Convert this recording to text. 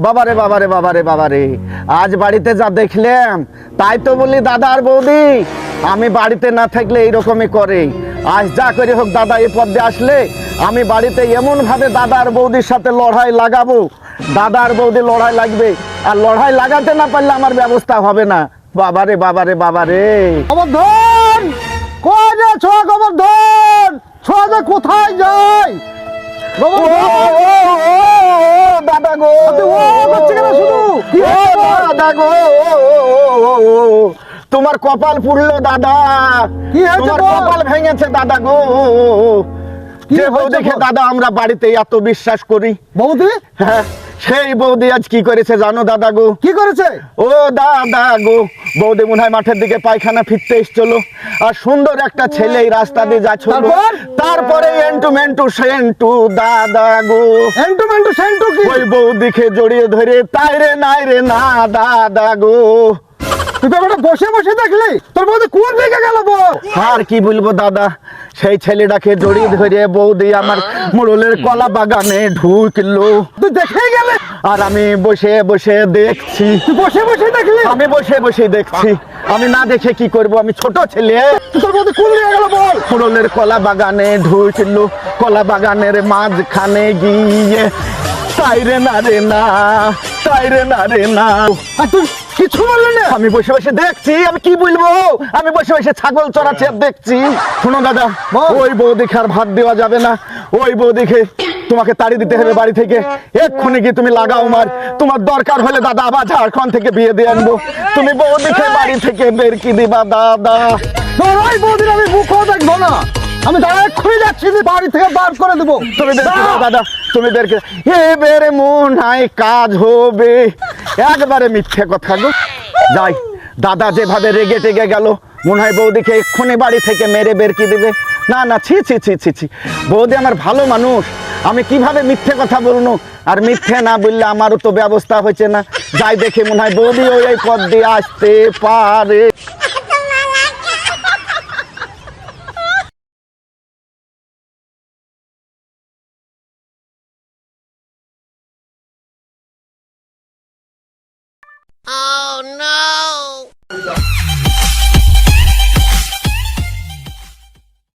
বাবারে বাবারে বাবারে বাবারে, আজ বাড়িতে যা দেখলাম তাই তো বলি দাদা আর বৌদি আমি বাড়িতে না থাকলে এইরকমই করে। আজ যা করে হোক দাদা এ পথে আসলে আমি বাড়িতে এমন ভাবে দাদা আর বৌদির সাথে লড়াই লাগাবো, দাদা আর বৌদি লড়াই লাগবে, আর লড়াই লাগাতে না পারলে আমার ব্যবস্থা হবে না। বাবারে বাবারে বাবারে, গোবর্ধন কই রে ছোয়া, গোবর্ধন ছোয়া যে কোথায় যায়? ও দাদা গো, করছে কেন শুধু? কি দাদা গো, তোমার কপাল পুড়লো দাদা, কি হয়েছে তোমার বল? কপাল ভেঙেছে দাদা গো। যে বউ হয়েছে দেখে বল? দাদা আমরা বাড়িতে এত বিশ্বাস করি, বৌদি হ্যাঁ সেই বৌদি আজ কি করেছে জানো দাদা গো? কি করেছে? ও দাদা গো, বৌদি মনে হয় মাঠের দিকে পায়খানা ফিরতে এসছিল, আর সুন্দর একটা ছেলে এই রাস্তা দিয়ে যাচ্ছিল, তারপর? তারপরে এন্টু মেন্টু সেন্টু দাদা গো, এন্টু মেন্টু সেন্টু কি? ওই বৌদিকে জড়িয়ে ধরে তাই রে নাই রে না দাদা গো। তুই তো বেটা বসে বসে দেখলি, তোর বৌদি কোন দিকে গেল বল? আর কি বলবো দাদা, সেই ছেলেটাকে জড়িয়ে ধরে বৌদি আমার মোড়লের কলা বাগানে ঢুকলো, তুই দেখেই গেলে? আর আমি বসে বসে দেখছি, তুই বসে বসে দেখলি? আমি বসে বসে দেখছি, আমি না দেখে কি করব, আমি ছোট ছেলে। তোর বৌদি কোন দিকে গেল বল? মোড়লের কলা বাগানে ঢুকলো, কলা বাগানের মাঝখানে গিয়ে তাই রে না রে না, তাই রে না রে না। আর তুই কিছু বললি না? আমি বসে বসে দেখছি, আমি কি বলবো, আমি বসে বসে ছাগল চড়াচ্ছি আর দেখছি। শোনো দাদা, বল। ওই বৌদিকে আর ভাত দেওয়া যাবে না, ওই বৌদিকে তোমাকে তাড়ি দিতে হবে বাড়ি থেকে, এক্ষুনি গিয়ে তুমি লাগাও মার, তোমার দরকার হলে দাদা আবার ঝাড়খণ্ড থেকে বিয়ে দিয়ে আনবো, তুমি বৌদিকে বাড়ি থেকে বের কি দিবা দাদা? তোর ওই বৌদির আমি মুখও দেখবো না, আমি দাঁড়া এক্ষুনি যাচ্ছি, বাড়ি থেকে বার করে দেবো। তুমি বের কি দাও দাদা, তুমি বের কি দাও। এবারে মন হয় কাজ হবে, একবারে মিথ্যে কথা গো। যাই, দাদা যেভাবে রেগে টেগে গেল, মনে হয় বৌদিকে এক্ষুনি বাড়ি থেকে মেরে বের কি দেবে। না না, ছি ছি ছি ছি ছি, বৌদি আমার ভালো মানুষ, আমি কিভাবে মিথ্যে কথা বলবো, আর মিথ্যে না বললে আমারও তো ব্যবস্থা হচ্ছে না। যাই দেখে মনে হয় বৌদি ওই এই পথ দিয়ে আসতে পারে। Oh no!